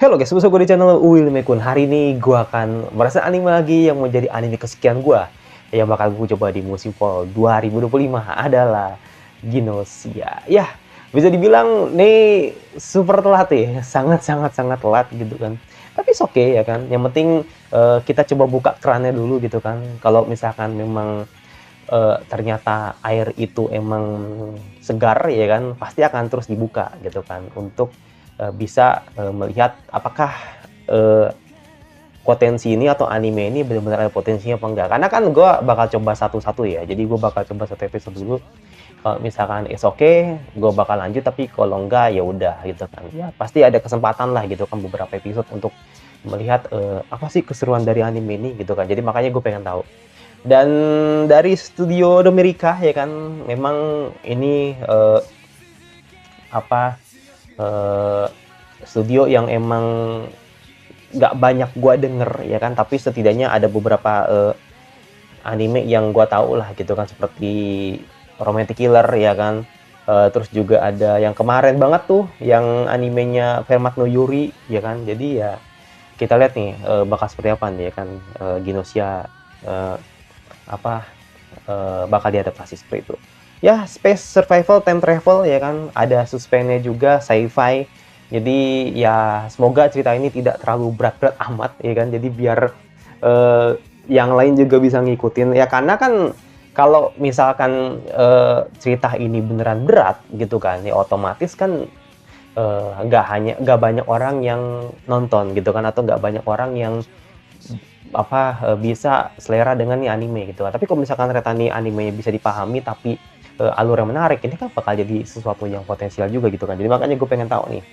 Halo guys, bersama gue di channel Will Mekun. Hari ini gue akan merasa anime lagi yang menjadi anime kesekian gue. Yang bakal gue coba di musim fall 2025 adalah Ginosia. Ya, bisa dibilang nih super telat ya. Sangat telat gitu kan. Tapi oke ya kan. Yang penting kita coba buka kerannya dulu gitu kan. Kalau misalkan memang ternyata air itu emang segar ya kan, pasti akan terus dibuka gitu kan untuk bisa melihat apakah uh, potensi ini atau anime ini benar-benar ada potensinya apa enggak. Karena kan gue bakal coba satu-satu ya, jadi gue bakal coba satu episode dulu. Kalau misalkan is okay, gue bakal lanjut, tapi kalau enggak ya udah gitu kan. Ya pasti ada kesempatan lah gitu kan beberapa episode untuk melihat apa sih keseruan dari anime ini gitu kan. Jadi makanya gue pengen tahu. Dan dari studio Amerika ya kan, memang ini apa uh, studio yang emang nggak banyak gua denger ya kan, tapi setidaknya ada beberapa anime yang gua tahu lah gitu kan, seperti Romantic Killer ya kan. Terus juga ada yang kemarin banget tuh yang animenya Fermat no Yuri ya kan. Jadi ya kita lihat nih bakal seperti apa nih ya kan, Ginosia uh, apa bakal diadaptasi seperti itu. Ya, space survival, time travel ya kan, ada suspense-nya juga, sci-fi. Jadi ya semoga cerita ini tidak terlalu berat-berat amat ya kan. Jadi biar eh, yang lain juga bisa ngikutin ya, karena kan kalau misalkan cerita ini beneran berat gitu kan, ya otomatis kan nggak banyak orang yang nonton gitu kan, atau nggak banyak orang yang bisa selera dengan nih anime gitu. Tapi kalau misalkan ternyata nih animenya bisa dipahami tapi alur yang menarik, ini kan bakal jadi sesuatu yang potensial juga gitu kan. Jadi makanya gue pengen tahu nih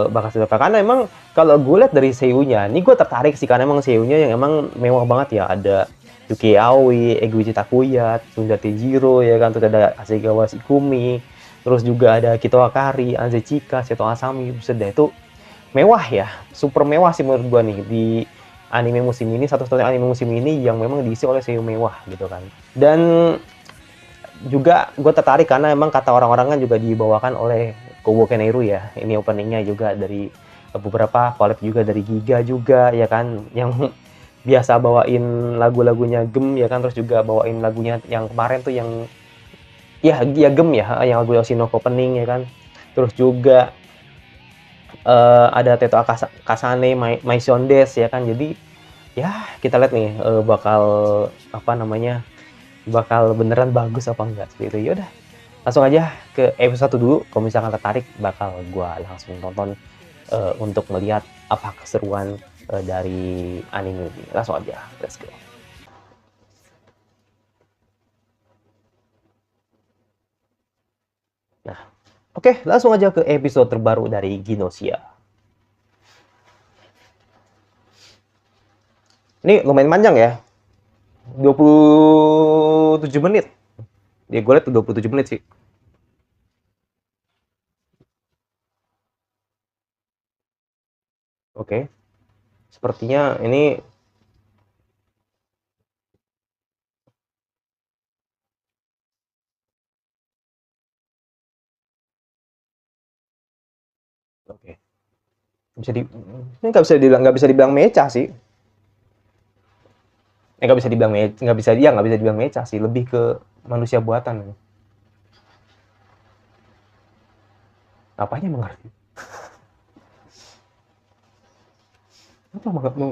bakal seperti apa, karena emang kalau gue lihat dari seiyunya ini gue tertarik sih, karena emang seiyunya yang emang mewah banget ya. Ada Yuki Aoi, Eguchi Takuya, Sunda Tejiro ya kan, terus ada Hasegawa Shikumi, terus juga ada Kito Akari, Anze Chika, Seto Asami. Buset dah, itu mewah ya, super mewah sih menurut gua nih di anime musim ini, satu-satunya anime musim ini yang memang diisi oleh seiyuu mewah gitu kan. Dan juga gue tertarik karena emang kata orang-orang kan juga dibawakan oleh Kobo Keneiru ya. Ini openingnya juga dari beberapa collab juga dari Giga juga ya kan, yang biasa bawain lagu-lagunya Gem ya kan, terus juga bawain lagunya yang kemarin tuh yang ya Gem ya, yang lagu Yoshinoko opening ya kan. Terus juga ada Teto Kasane, Maison Des ya kan. Jadi ya kita lihat nih bakal apa namanya, bakal beneran bagus apa enggak seperti itu. Yaudah, langsung aja ke episode 1 dulu. Kalau misalkan tertarik, bakal gua langsung tonton untuk melihat apa keseruan dari anime ini. Langsung aja, let's go. Nah, oke, langsung aja ke episode terbaru dari Ginosia. Ini lumayan panjang ya, 27 menit. Ya gue liat tuh 27 menit sih. Oke, sepertinya ini oke. Bisa di ini nggak bisa dibilang mecha sih. Nggak bisa dibilang nggak bisa dibilang mecha sih, lebih ke manusia buatan. Apanya mengerti? Apa mengerti?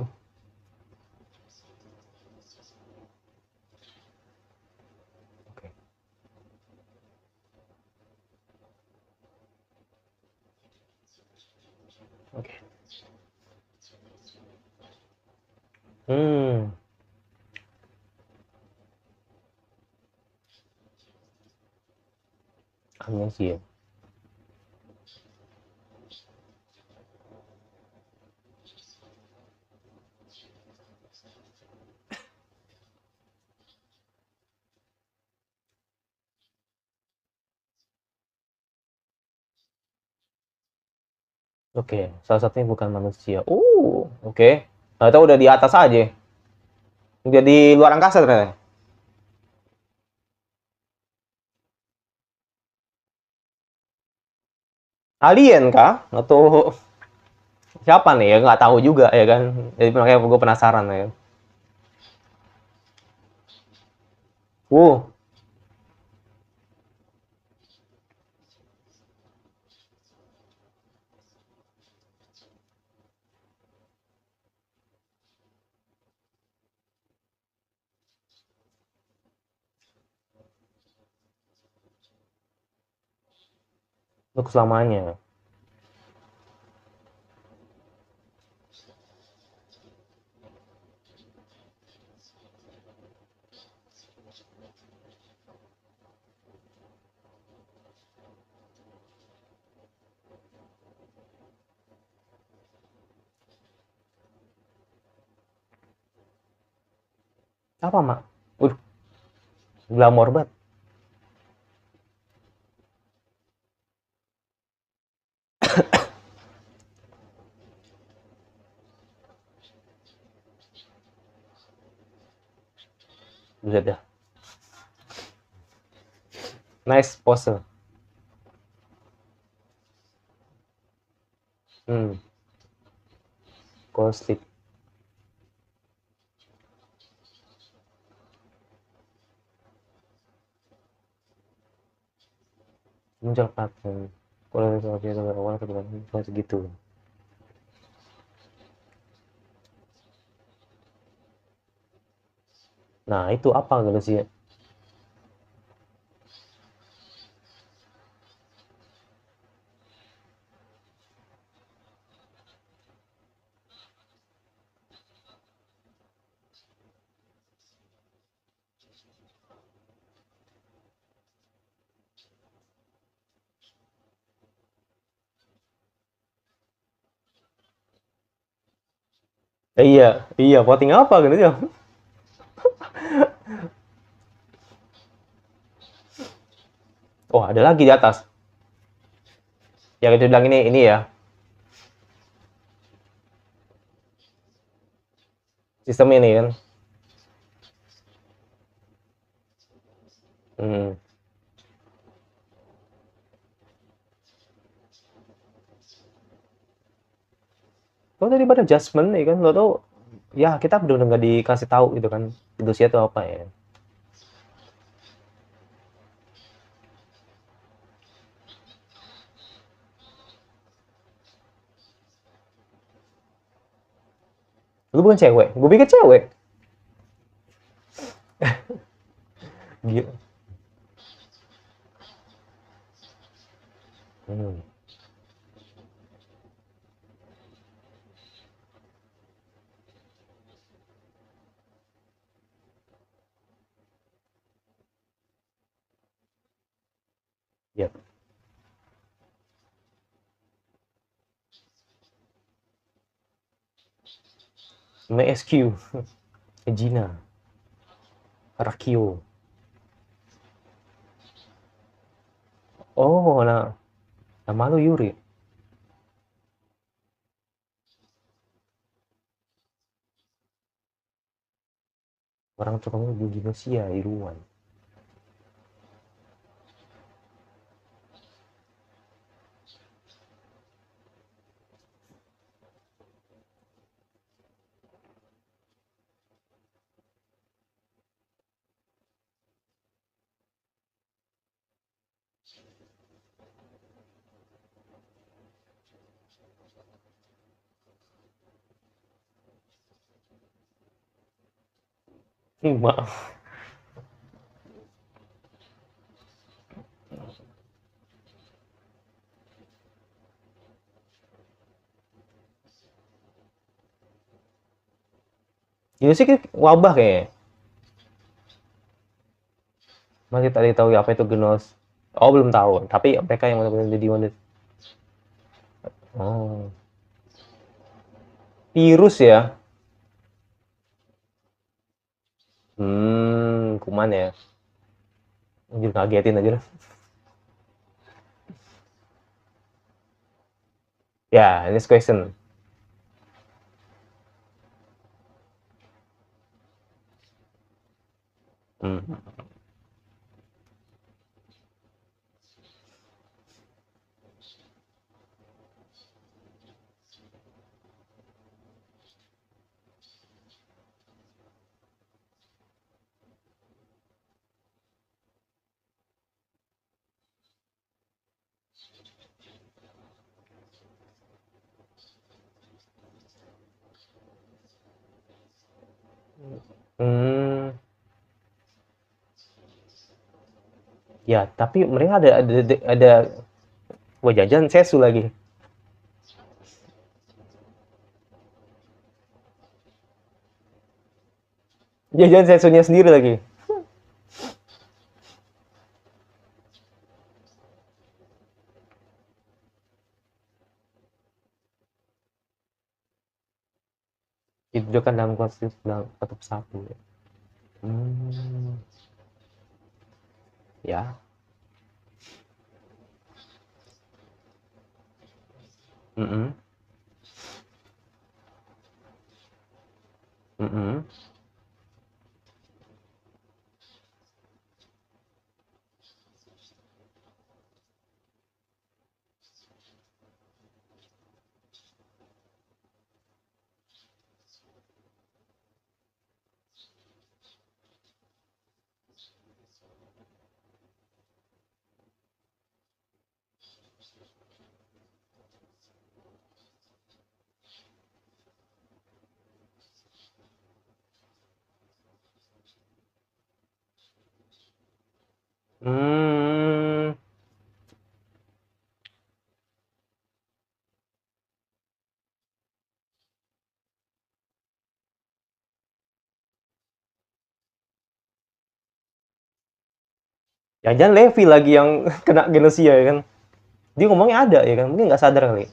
Oke, oke. Hmm, aneh sih ya. Oke, salah satunya bukan manusia. Oke. Ternyata udah di atas aja. Udah di luar angkasa ternyata. Alien kah? Atau siapa nih ya, nggak tahu juga ya kan, jadi makanya gue penasaran ya. Wow, untuk selamanya. Apa mak? Udah glamor banget. Buset dah. Nice pose. Hmm, go sleep. Muncul pattern. Kalau misalnya awal kedua segitu. Nah, itu apa gitu sih? Iya, iya, voting apa gitu ya? Oh, ada lagi di atas. Yang itu bilang ini ya, sistem ini kan. Hmm. Lo tadi pada adjustment ya kan, lo tau ya kita benar-benar nggak dikasih tahu gitu kan, Indonesia itu apa ya. Lu bukan cewek, gue pikir cewek. Gitu. Hmm. Ya, MSQ, Gina, Rakio. Oh, nah, nama lu Yuri. Orang tukang lu Indonesia, Irwan. Maaf. Indonesia kayak wabah kayaknya. Masih tadi tahu ya apa itu genos. Oh, belum tahu. Tapi mereka yang benar-benar jadi wonder. Oh, virus ya. Kuman ya. Anjir ngagetin aja lah. Ya, this question. Hmm. Hmm, ya tapi mereka ada wah jajan sesu lagi. Jajan sesunya sendiri lagi. Itu kan dalam konsep dalam satu persatu ya. Hmm, ya. Mm-mm. Mm-mm. Hmm. Jangan Levi lagi yang kena genesia ya kan. Dia ngomongnya ada ya kan. Mungkin nggak sadar kali.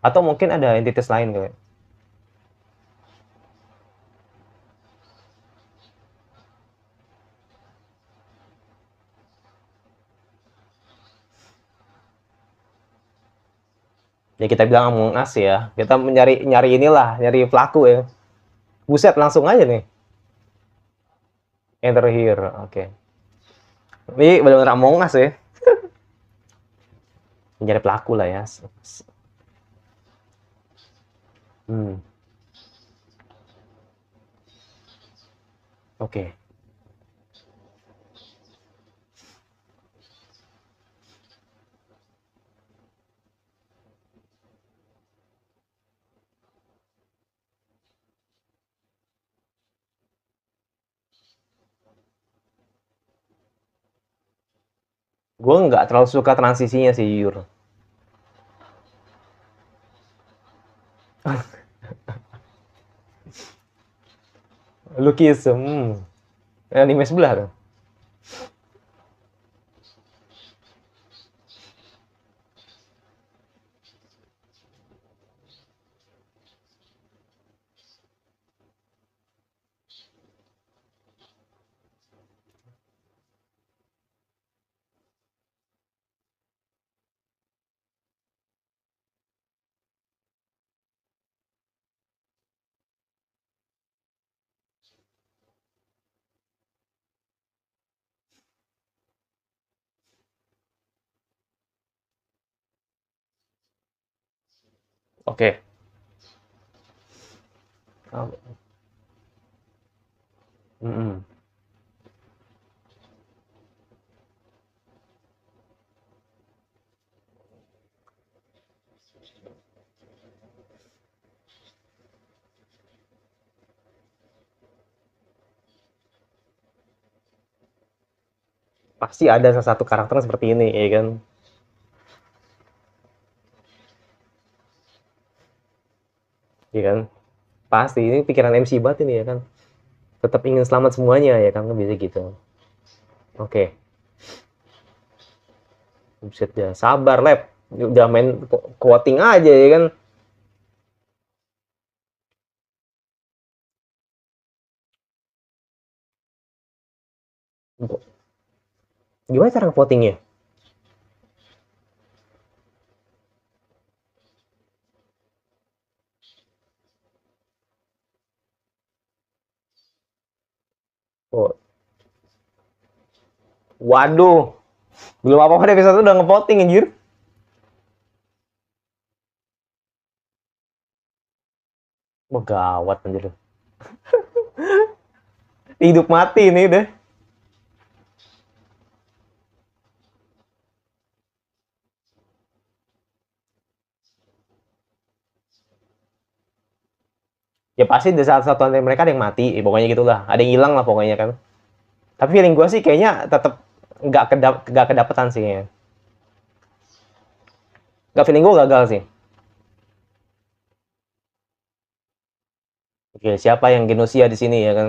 Atau mungkin ada entitas lain kali. Ya kita bilang Among Us ya. Kita mencari nyari inilah, nyari pelaku ya. Buset langsung aja nih. Enter here. Oke. Okay. Ini benar-benar Among Us ya. Mencari pelaku lah ya. Hmm. Oke. Okay. Gue nggak terlalu suka transisinya sih jujur. Lukis, anime sebelah tuh. Oke. Okay. Pasti ada salah satu karakter seperti ini ya kan. Ya kan. Pasti ini pikiran MC banget ini ya kan. Tetap ingin selamat semuanya ya kan bisa gitu. Oke. Okay. Buset ya, sabar lab. Udah main quoting aja ya kan. Gimana cara votingnya? Oh, waduh, belum apa-apa deh episode udah ngevoting anjir. Wah gawat anjir. Hidup mati nih deh. Ya pasti ada salah satu dari mereka ada yang mati, pokoknya gitulah. Ada yang hilang lah pokoknya kan. Tapi feeling gue sih kayaknya tetap nggak kedapetan sih kayaknya. Nggak, feeling gue gagal sih. Oke, siapa yang Genossia di sini ya kan?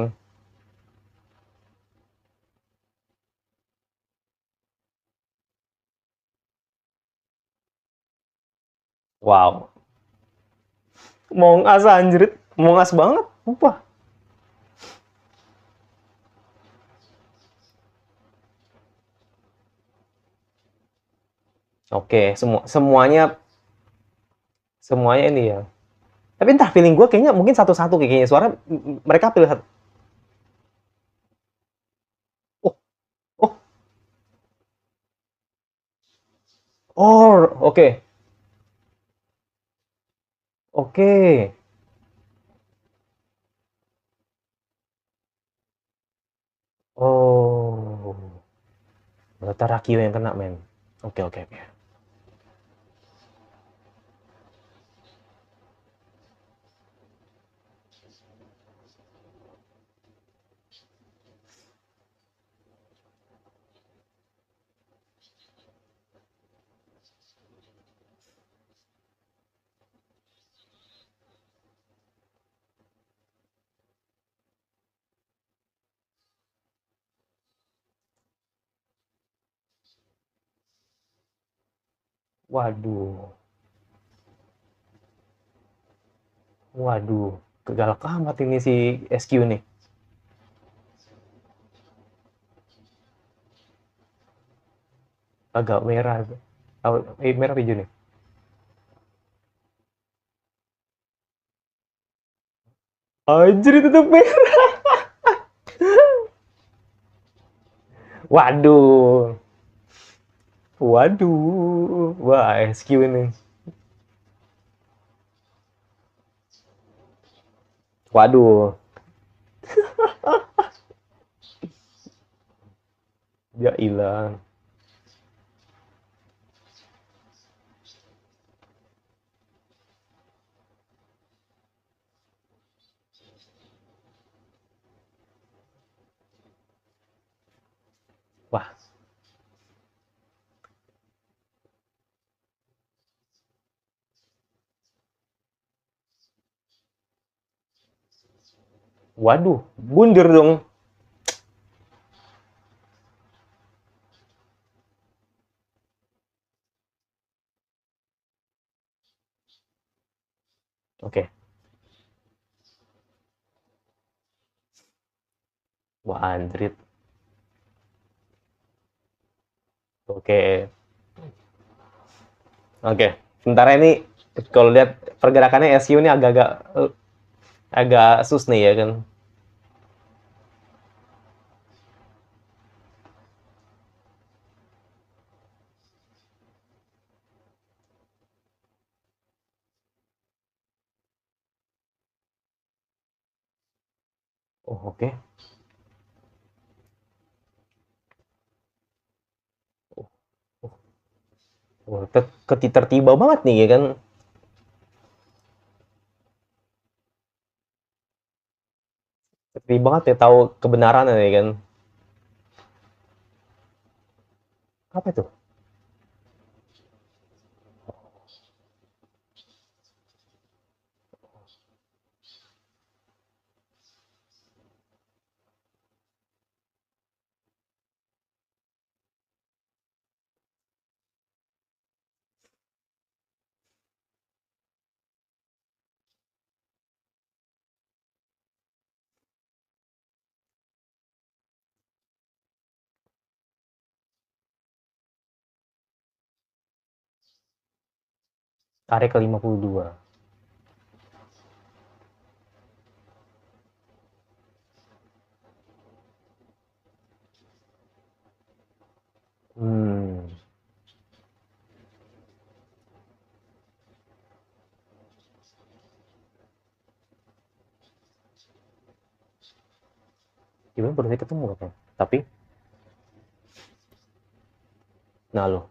Wow. Mongas anjrit. Mongas banget. Wah. Oke, semuanya semuanya ini ya. Tapi entah feeling gue kayaknya mungkin satu-satu kayaknya suara mereka pilih satu. Oh, oh, oh, oke. Oke. Oh. Ternyata Rakio yang kena, men. Oke, oke, oke. Waduh. Waduh. Kegalak amat ini si SQ nih. Agak merah. Merah hijau nih. Anjir, itu tuh merah. Waduh. Waduh. Wah, SQ ini. Waduh. Dia hilang. Wah. Waduh. Bundir dong. Oke. Wah, anjrit. Oke. Oke. Sementara ini kalau lihat pergerakannya SU ini agak-agak agak sus nih ya kan. Oh, oke. Oh, oh, oh, tertiba banget nih ya kan. Tertiba banget ya tahu kebenaran ya kan. Apa itu? Area ke-52. Hmm. Gimana baru ketemu kan? Tapi, nah lo,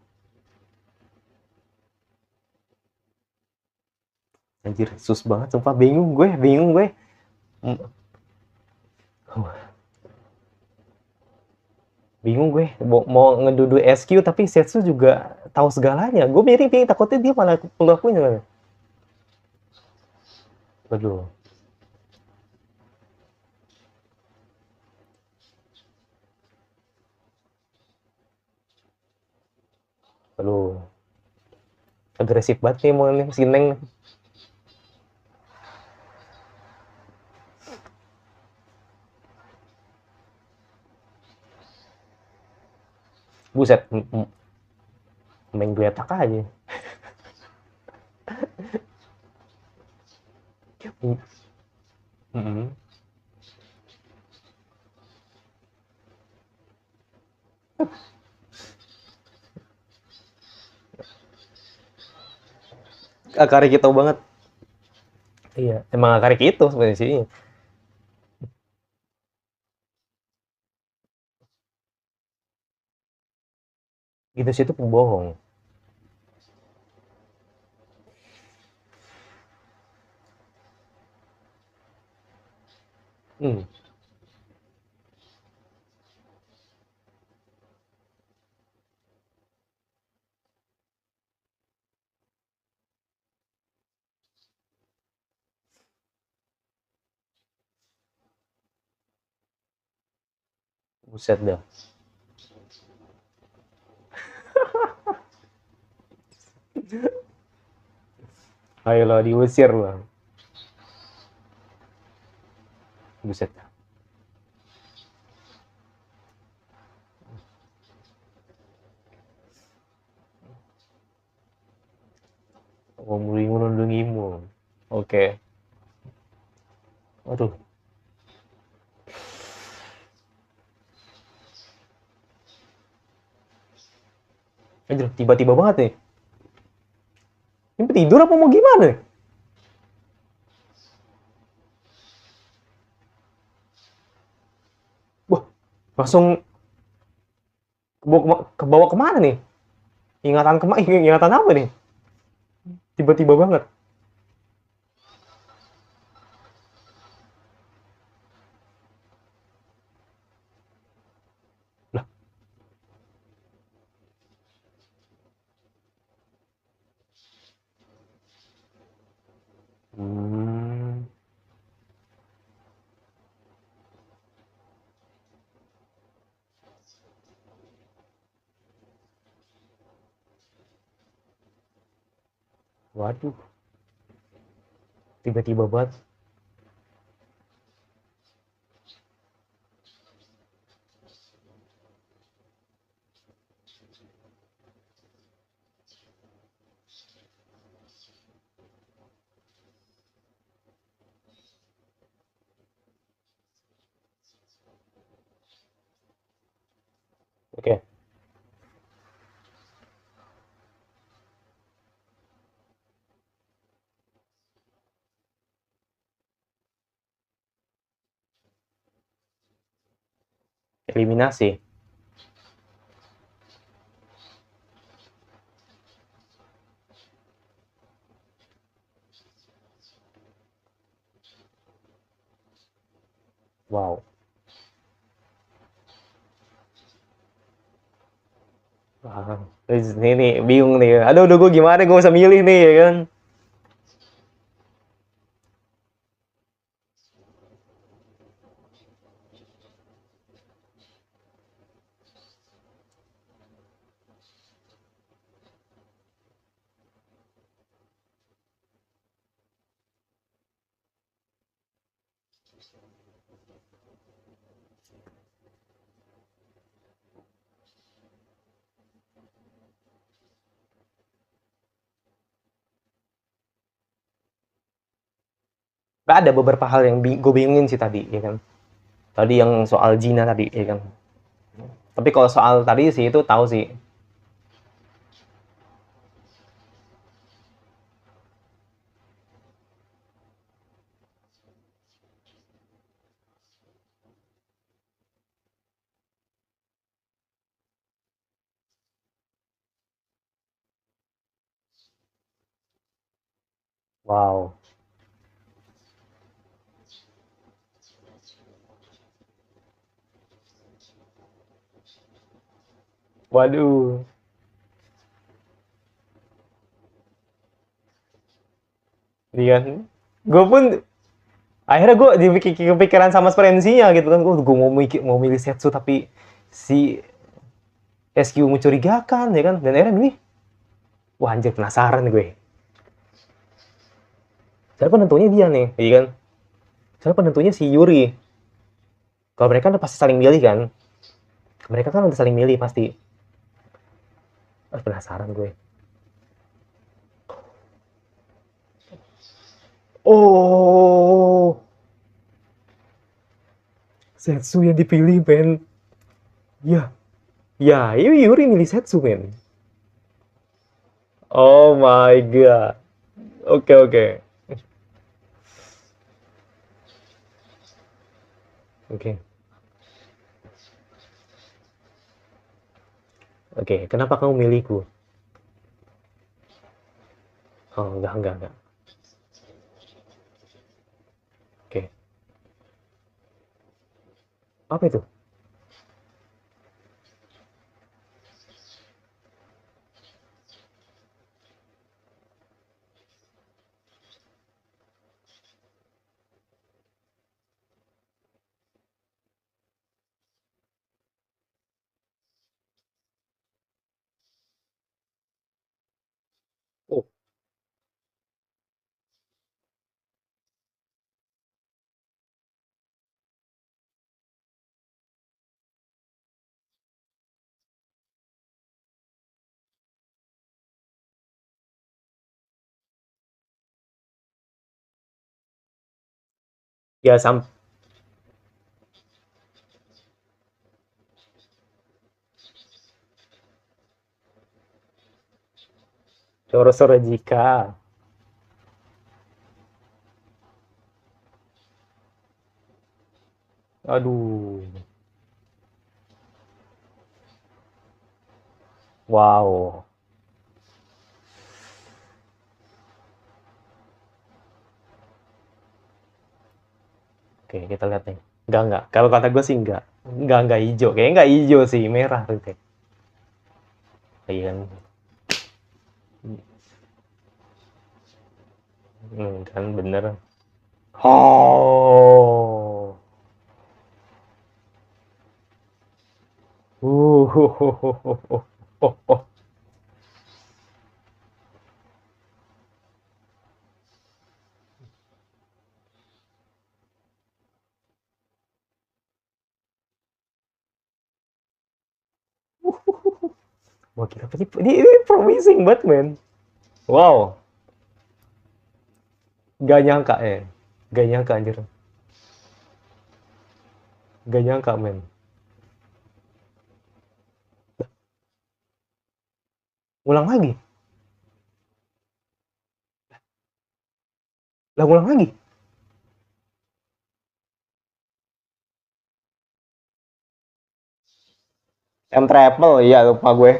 anjir, sus banget, sumpah bingung gue, bingung gue. Mm. Bingung gue mau ngedudu SQ tapi Setsu juga tahu segalanya. Gue mirip nih, takutnya dia malah pelakunya. Aduh, aduh, agresif banget nih mau nih si Neng. Buset, main geletak aja. Mm-mm. Akari kita banget. Iya, emang akari itu sebenarnya sih. Gitu sih itu pembohong. Hmm, buset dah. Ayolah diusir lah. Buset. Mau melindungimu. Oke. Aduh, anjir tiba-tiba banget nih. Ini tidur apa mau gimana nih? Wah, langsung ke bawah kemana nih? Ingatan apa nih? Tiba-tiba banget. Lah, hmm, waduh, tiba-tiba banget. Oke, eliminasi. Wow. Wah, ini nih bingung nih. Aduh, gue gimana? Gue usah milih nih ya kan. Gak ada beberapa hal yang gue bingungin sih tadi, ya kan. Tadi yang soal Gina tadi, ya kan. Tapi kalau soal tadi sih itu tahu sih. Wow. Waduh. Iya kan? Gue pun akhirnya gue kepikiran sama referensinya gitu kan. Gue mau milih Setsu tapi si SQ mencurigakan ya kan. Dan akhirnya milih. Wah anjir penasaran gue. Saya penentunya dia nih, iya kan? Saya penentunya si Yuri. Kalau mereka udah pasti saling milih kan? Mereka kan udah saling milih pasti. Penasaran gue. Oh, Setsu yang dipilih, men. Ya, ya, ini Yuri milih Setsu, men. Oh my god. Oke, oke. Oke. Oke, kenapa kamu milihku? Oh, enggak. Oke. Apa itu? Oh, ya Soro jika. Aduh. Wow. Oke, kita lihat nih. Enggak. Kalau kata gue sih enggak. Enggak hijau. Kayaknya enggak hijau sih, merah tuh. Iya kan. Kan bener. Oh. Wah, gila. Ini promising banget, man. Wow. Gak nyangka ya. Gak nyangka, anjir. Gak nyangka, men. Ulang lagi. Lah, ulang lagi. M Travel, iya lupa gue.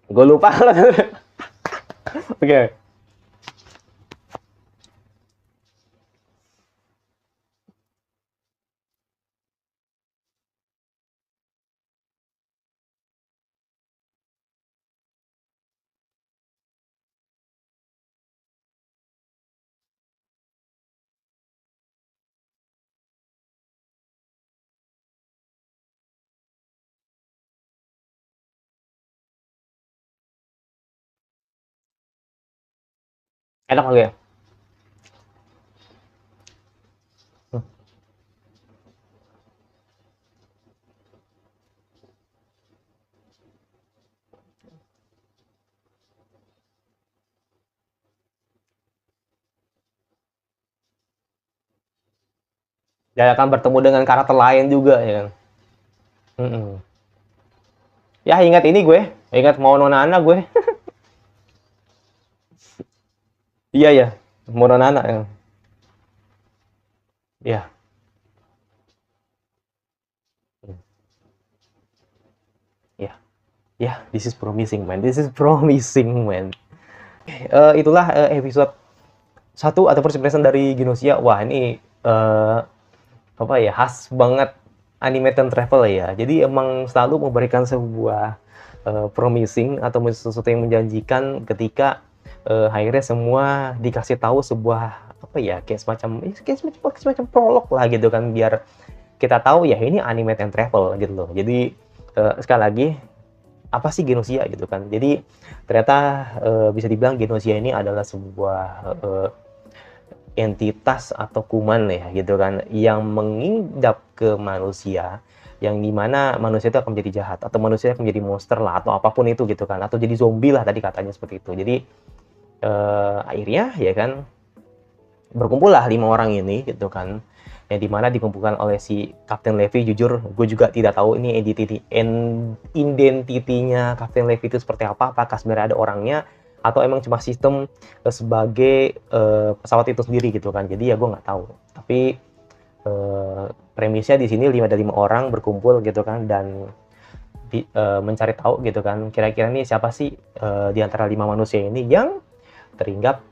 Gue lupa. Oke. Enak lagi ya? Dan akan bertemu dengan karakter lain juga ya kan. Mm-mm. Ya ingat ini gue, ingat mau nona gue. Iya ya, mau nona ya. Ya, ya, ya. This is promising man. This is promising man. Itulah episode satu atau first impression dari Genosha, wah ini apa ya, khas banget anime time travel ya. Jadi emang selalu memberikan sebuah promising atau sesuatu yang menjanjikan ketika akhirnya semua dikasih tahu sebuah apa ya, kayak semacam prolog lah gitu kan, biar kita tahu ya ini anime time travel gitu loh. Jadi sekali lagi, apa sih Genosha gitu kan. Jadi ternyata bisa dibilang Genosha ini adalah sebuah entitas atau kuman ya gitu kan, yang mengidap ke manusia, yang dimana manusia itu akan menjadi jahat atau manusia akan menjadi monster lah atau apapun itu gitu kan, atau jadi zombie lah tadi katanya seperti itu. Jadi akhirnya ya kan berkumpullah 5 orang ini gitu kan, yang dimana dikumpulkan oleh si Kapten Levi. Jujur gue juga tidak tahu ini identitinya Kapten Levi itu seperti apa, apakah sebenarnya ada orangnya atau emang cuma sistem sebagai pesawat itu sendiri gitu kan. Jadi ya gue nggak tahu, tapi premisnya di sini 5 dari 5 orang berkumpul gitu kan, dan mencari tahu gitu kan, kira-kira nih siapa sih di antara 5 manusia ini yang terhinggap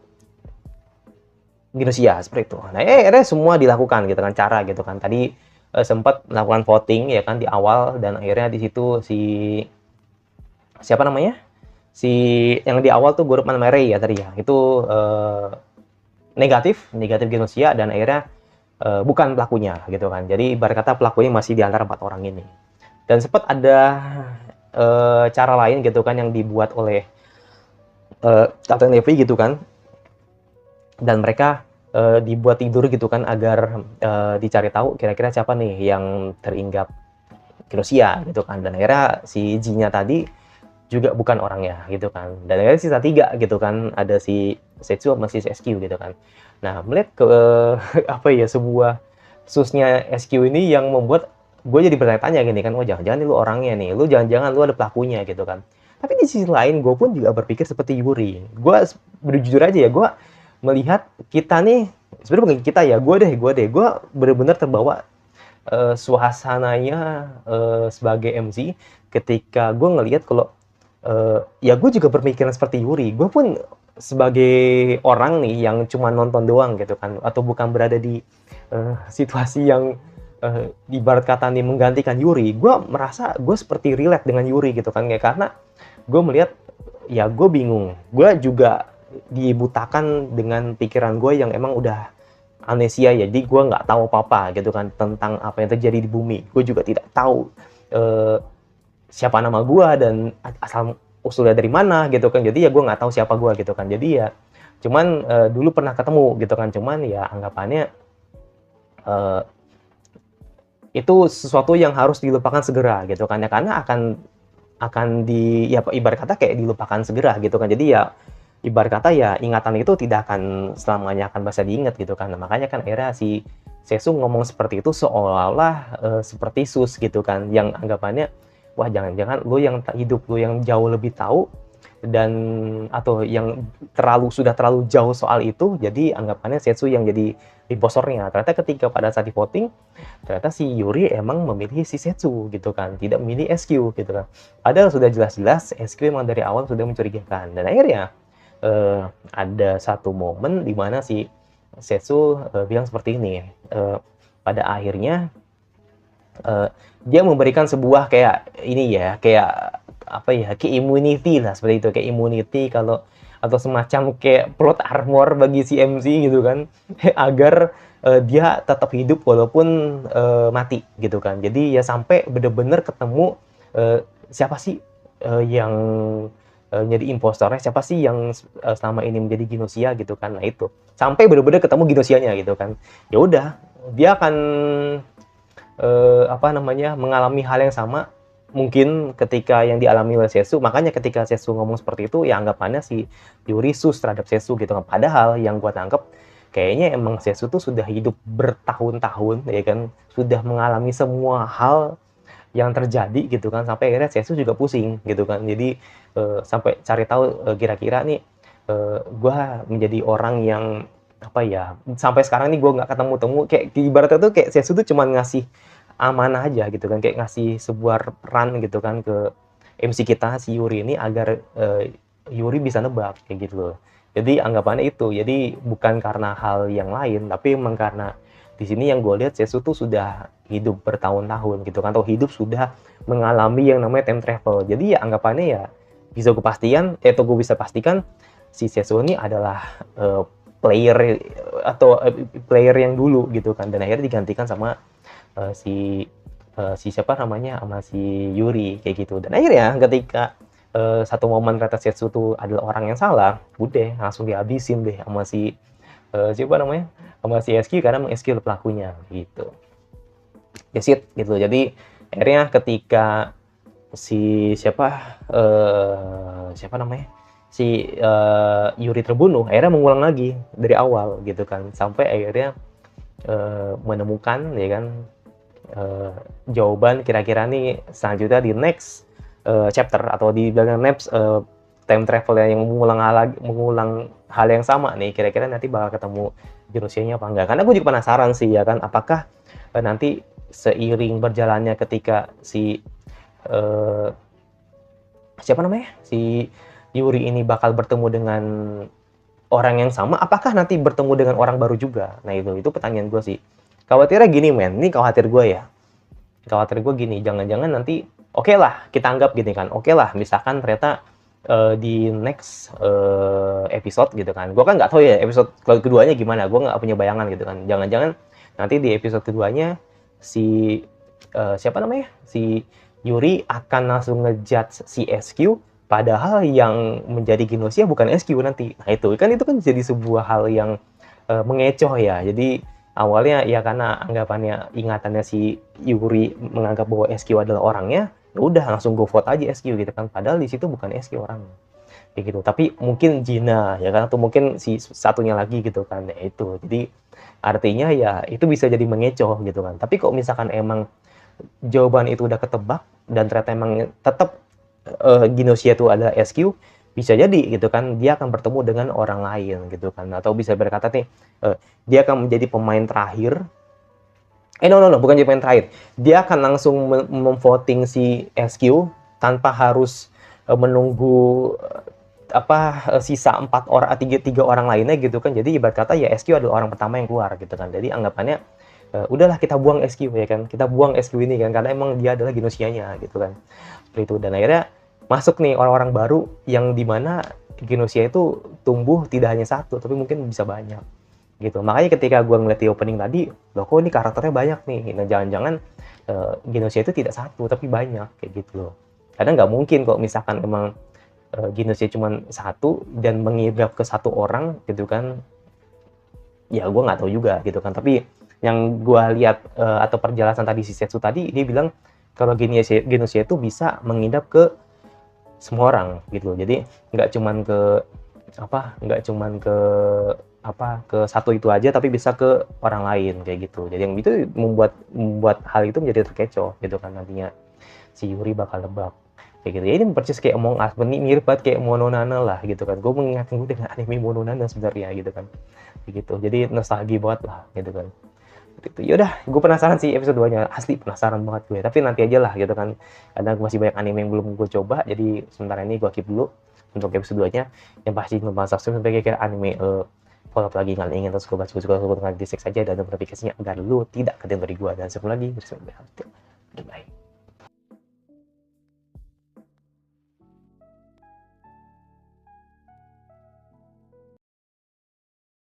Genosha seperti itu. Nah, akhirnya semua dilakukan gitu kan, cara gitu kan. Tadi sempat melakukan voting ya kan di awal, dan akhirnya di situ si siapa namanya? Si yang di awal tuh Gurupman Merey ya tadi ya. Itu negatif Genosha, dan akhirnya bukan pelakunya gitu kan. Jadi ibarat kata pelakunya masih di antara 4 orang ini. Dan sempat ada cara lain gitu kan yang dibuat oleh Captain Levi gitu kan. Dan mereka dibuat tidur gitu kan, agar dicari tahu kira-kira siapa nih yang teringgap Genosha gitu kan. Dan akhirnya si G-nya tadi juga bukan orangnya gitu kan. Dan akhirnya sisa 3 gitu kan, ada si Setsu sama si SQ gitu kan. Nah, melihat ke apa ya, sebuah susnya SQ ini yang membuat gue jadi bertanya-tanya gini kan, oh jangan-jangan lu orangnya nih, lu jangan-jangan lu ada pelakunya gitu kan. Tapi di sisi lain gue pun juga berpikir seperti Yuri. Gue berjujur aja ya, gue melihat kita nih, sebenarnya bukan kita ya, gue bener-bener terbawa suasananya sebagai MC ketika gue ngelihat kalau ya gue juga berpikiran seperti Yuri. Gue pun sebagai orang nih yang cuma nonton doang gitu kan, atau bukan berada di situasi yang ibarat kata nih menggantikan Yuri, gue merasa gue seperti relate dengan Yuri gitu kan ya, karena gue melihat, ya gue bingung, gue juga dibutakan dengan pikiran gue yang emang udah amnesia ya, jadi gue nggak tahu apa-apa gitu kan tentang apa yang terjadi di bumi. Gue juga tidak tahu siapa nama gue dan asal usulnya dari mana gitu kan. Jadi ya gue nggak tahu siapa gue gitu kan. Jadi ya cuman dulu pernah ketemu gitu kan, cuman ya anggapannya itu sesuatu yang harus dilupakan segera gitu kan ya, karena akan di ya ibarat kata kayak dilupakan segera gitu kan. Jadi ya ibarat kata ya ingatan itu tidak akan selamanya akan bisa diingat gitu kan. Nah, makanya kan akhirnya si Sesu ngomong seperti itu seolah-olah seperti Sus gitu kan, yang anggapannya wah jangan-jangan lu yang hidup lu yang jauh lebih tahu, dan atau yang sudah terlalu jauh soal itu, jadi anggapannya Setsu yang jadi imposternya. Ternyata ketika pada saat di voting, ternyata si Yuri emang memilih si Setsu gitu kan, tidak memilih SQ gitu kan. Padahal sudah jelas-jelas SQ emang dari awal sudah mencurigakan. Dan akhirnya ada satu momen di mana si Setsu bilang seperti ini, pada akhirnya dia memberikan sebuah kayak ini ya, kayak apa ya, kayak immunity lah seperti itu, kayak immunity kalau atau semacam kayak plot armor bagi si MC gitu kan, agar dia tetap hidup walaupun mati gitu kan. Jadi ya sampai bener-bener ketemu siapa sih yang jadi impostornya, siapa sih yang selama ini menjadi Genosha gitu kan. Nah itu sampai bener-bener ketemu Genoshanya gitu kan. Ya udah, dia akan apa namanya, mengalami hal yang sama mungkin ketika yang dialami oleh Setsu. Makanya ketika Setsu ngomong seperti itu, ya anggapannya si Yuri sus terhadap Setsu gitu kan. Padahal yang gua tangkep kayaknya emang Setsu tuh sudah hidup bertahun-tahun ya kan, sudah mengalami semua hal yang terjadi gitu kan, sampai akhirnya Setsu juga pusing gitu kan. Jadi sampai cari tahu kira-kira nih gua menjadi orang yang apa ya, sampai sekarang nih gue nggak ketemu-temu, kayak ibaratnya tuh kayak Setsu tuh cuma ngasih amanah aja gitu kan, kayak ngasih sebuah peran gitu kan ke MC kita si Yuri ini, agar Yuri bisa nebak kayak gitu loh. Jadi anggapannya itu, jadi bukan karena hal yang lain, tapi memang karena di sini yang gue lihat Setsu tuh sudah hidup bertahun-tahun gitu kan, atau hidup sudah mengalami yang namanya time travel. Jadi ya anggapannya ya bisa gue pastikan, atau gue bisa pastikan si Setsu ini adalah player atau player yang dulu gitu kan, dan akhirnya digantikan sama si siapa namanya, sama si Yuri kayak gitu. Dan akhirnya ketika satu momen ternyata Setsu tuh adalah orang yang salah, udah langsung dihabisin deh sama si siapa namanya, sama si SQ, karena meng-SQ pelakunya gitu. That's it gitu. Jadi akhirnya ketika si siapa namanya, si Yuri terbunuh, akhirnya mengulang lagi dari awal gitu kan, sampai akhirnya menemukan ya kan jawaban kira-kira nih selanjutnya di next chapter, atau di belakang next time travel yang mengulang hal yang sama nih, kira-kira nanti bakal ketemu Genosha-nya apa enggak. Karena gue juga penasaran sih ya kan, apakah nanti seiring berjalannya ketika si siapa namanya, si Yuri ini bakal bertemu dengan orang yang sama, apakah nanti bertemu dengan orang baru juga. Nah itu pertanyaan gue sih. Khawatirnya gini men, ini khawatir gue ya, khawatir gue gini, jangan-jangan nanti oke lah kita anggap gini kan, oke lah misalkan ternyata di next episode gitu kan, gue kan nggak tahu ya episode keduanya gimana, gue nggak punya bayangan gitu kan, jangan-jangan nanti di episode keduanya si siapa namanya, si Yuri akan langsung ngejudge si SQ, padahal yang menjadi Genosha bukan SQ nanti. Nah itu kan jadi sebuah hal yang mengecoh ya. Jadi awalnya ya karena anggapannya, ingatannya si Yuri menganggap bahwa SQ adalah orangnya, ya udah langsung go vote aja SQ gitu kan, padahal di situ bukan SQ orangnya kayak gitu. Tapi mungkin Gina ya kan, atau mungkin si satunya lagi gitu kan, ya itu. Jadi artinya ya itu bisa jadi mengecoh gitu kan. Tapi kok misalkan emang jawaban itu udah ketebak dan ternyata emang tetap Genosha itu adalah SQ, bisa jadi gitu kan dia akan bertemu dengan orang lain gitu kan, atau bisa berkata nih dia akan menjadi pemain terakhir, bukan jadi pemain terakhir, dia akan langsung memvoting si SQ tanpa harus menunggu sisa 4 orang, tiga orang lainnya gitu kan. Jadi ibarat kata ya SQ adalah orang pertama yang keluar gitu kan. Jadi anggapannya udahlah kita buang SQ ya kan, kita buang SQ ini kan, karena emang dia adalah Genosha-nya gitu kan, seperti itu. Dan akhirnya masuk nih orang-orang baru yang dimana Genosha itu tumbuh tidak hanya satu, tapi mungkin bisa banyak gitu. Makanya ketika gue ngeliat di opening tadi, loh kok ini karakternya banyak nih, nah jangan-jangan Genosha itu tidak satu tapi banyak kayak gitu loh. Karena nggak mungkin kok misalkan emang Genosha cuma satu dan mengidap ke satu orang gitu kan, ya gue nggak tahu juga gitu kan. Tapi yang gue lihat atau perjalanan tadi si Setsu tadi, dia bilang kalau Genosha itu bisa mengidap ke semua orang gitu. Jadi nggak cuman ke satu itu aja, tapi bisa ke orang lain kayak gitu. Jadi yang itu membuat hal itu menjadi terkecoh gitu kan, nantinya si Yuri bakal lebak kayak gitu. Ya ini persis kayak Among Us, mirip banget kayak Mononana lah gitu kan. Gue mengingatkan gue dengan anime Mononana sebenarnya gitu kan, gitu. Jadi nostalgia banget lah gitu kan. Gitu. Yaudah, gue penasaran sih episode 2-nya, asli penasaran banget gue. Tapi nanti aja lah gitu kan, karena masih banyak anime yang belum gue coba. Jadi sementara ini gue keep dulu untuk episode 2-nya. Yang pasti jangan subscribe sampai kira anime follow up lagi kalian ingin, terus gue baca di saja dan notifikasinya agar lu tidak ketinggalan dari gue. Dan sebelum lagi, bersama. Bye.